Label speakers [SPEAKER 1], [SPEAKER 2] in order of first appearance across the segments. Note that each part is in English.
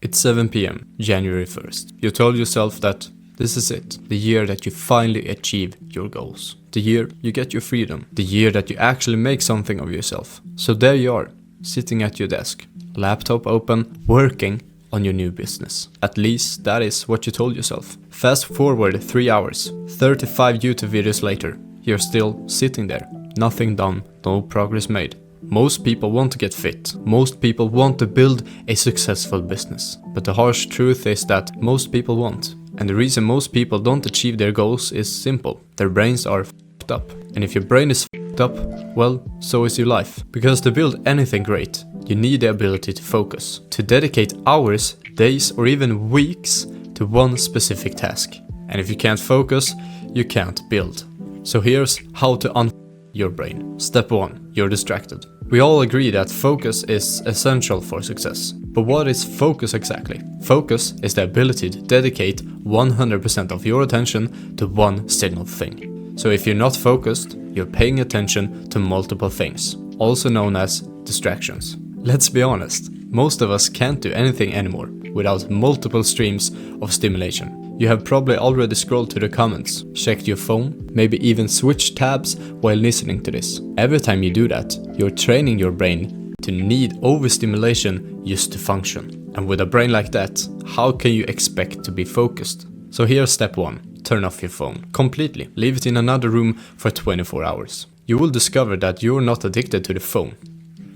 [SPEAKER 1] It's 7 p.m, January 1st. You told yourself that this is it, the year that you finally achieve your goals. The year you get your freedom. The year that you actually make something of yourself. So there you are, sitting at your desk, laptop open, working on your new business. At least that is what you told yourself. Fast forward 3 hours, 35 YouTube videos later, you're still sitting there. Nothing done, no progress made. Most people want to get fit. Most people want to build a successful business. But the harsh truth is that most people won't. And the reason most people don't achieve their goals is simple. Their brains are f***ed up. And if your brain is f***ed up, well, so is your life. Because to build anything great, you need the ability to focus. To dedicate hours, days, or even weeks to one specific task. And if you can't focus, you can't build. So here's how to unf*** your brain. Step 1. You're distracted. We all agree that focus is essential for success. But what is focus exactly? Focus is the ability to dedicate 100% of your attention to one single thing. So if you're not focused, you're paying attention to multiple things, also known as distractions. Let's be honest, most of us can't do anything anymore without multiple streams of stimulation. You have probably already scrolled to the comments, checked your phone, maybe even switched tabs while listening to this. Every time you do that, you're training your brain to need overstimulation just to function. And with a brain like that, how can you expect to be focused? So here's step 1. Turn off your phone completely. Leave it in another room for 24 hours. You will discover that you're not addicted to the phone.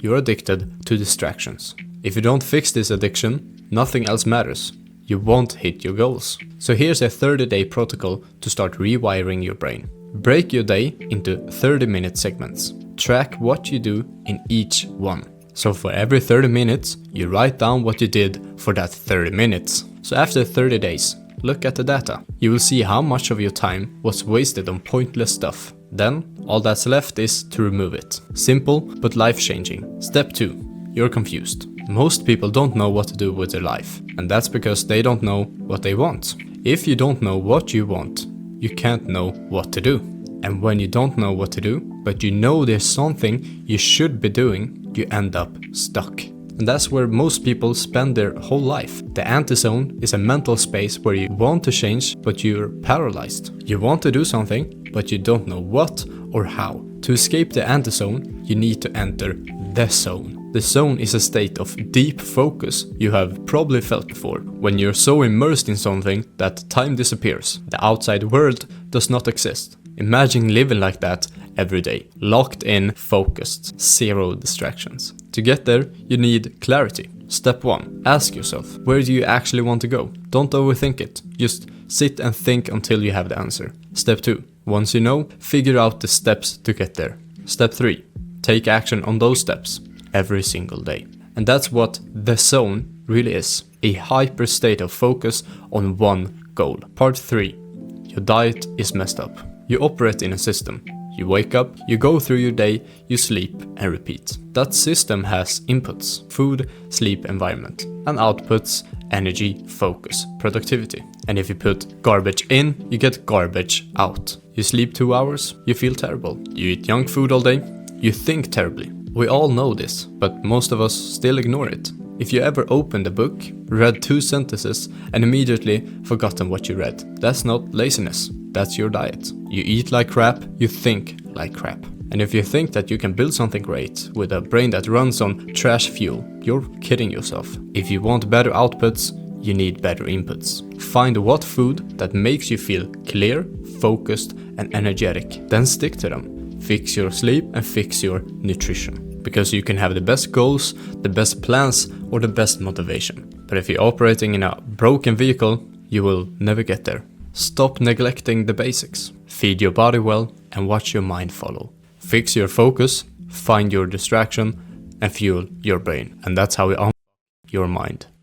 [SPEAKER 1] You're addicted to distractions. If you don't fix this addiction, nothing else matters. You won't hit your goals. So here's a 30-day protocol to start rewiring your brain. Break your day into 30-minute segments. Track what you do in each one. So for every 30 minutes, you write down what you did for that 30 minutes. So after 30 days, look at the data. You will see how much of your time was wasted on pointless stuff. Then, all that's left is to remove it. Simple, but life-changing. Step 2. You're confused. Most people don't know what to do with their life, and that's because they don't know what they want. If you don't know what you want, you can't know what to do. And when you don't know what to do, but you know there's something you should be doing, you end up stuck. And that's where most people spend their whole life. The anti-zone is a mental space where you want to change, but you're paralyzed. You want to do something, but you don't know what or how. To escape the anti-zone, you need to enter the zone. The zone is a state of deep focus you have probably felt before, when you're so immersed in something that time disappears. The outside world does not exist. Imagine living like that every day, locked in, focused, zero distractions. To get there, you need clarity. Step 1. Ask yourself, where do you actually want to go? Don't overthink it. Just sit and think until you have the answer. Step 2. Once you know, figure out the steps to get there. Step 3. Take action on those steps every single day. And that's what the zone really is. A hyper state of focus on one goal. Part 3. Your diet is messed up. You operate in a system. You wake up, you go through your day, you sleep and repeat. That system has inputs: food, sleep, environment, and outputs: energy, focus, productivity. And if you put garbage in, you get garbage out. You sleep 2 hours, you feel terrible. You eat junk food all day, you think terribly. We all know this, but most of us still ignore it. If you ever opened a book, read 2 sentences, and immediately forgotten what you read, that's not laziness, that's your diet. You eat like crap, you think like crap. And if you think that you can build something great with a brain that runs on trash fuel, you're kidding yourself. If you want better outputs, you need better inputs. Find what food that makes you feel clear, focused, and energetic, then stick to them. Fix your sleep and fix your nutrition. Because you can have the best goals, the best plans, or the best motivation. But if you're operating in a broken vehicle, you will never get there. Stop neglecting the basics. Feed your body well and watch your mind follow. Fix your focus, find your distraction, and fuel your brain. And that's how we unlock your mind.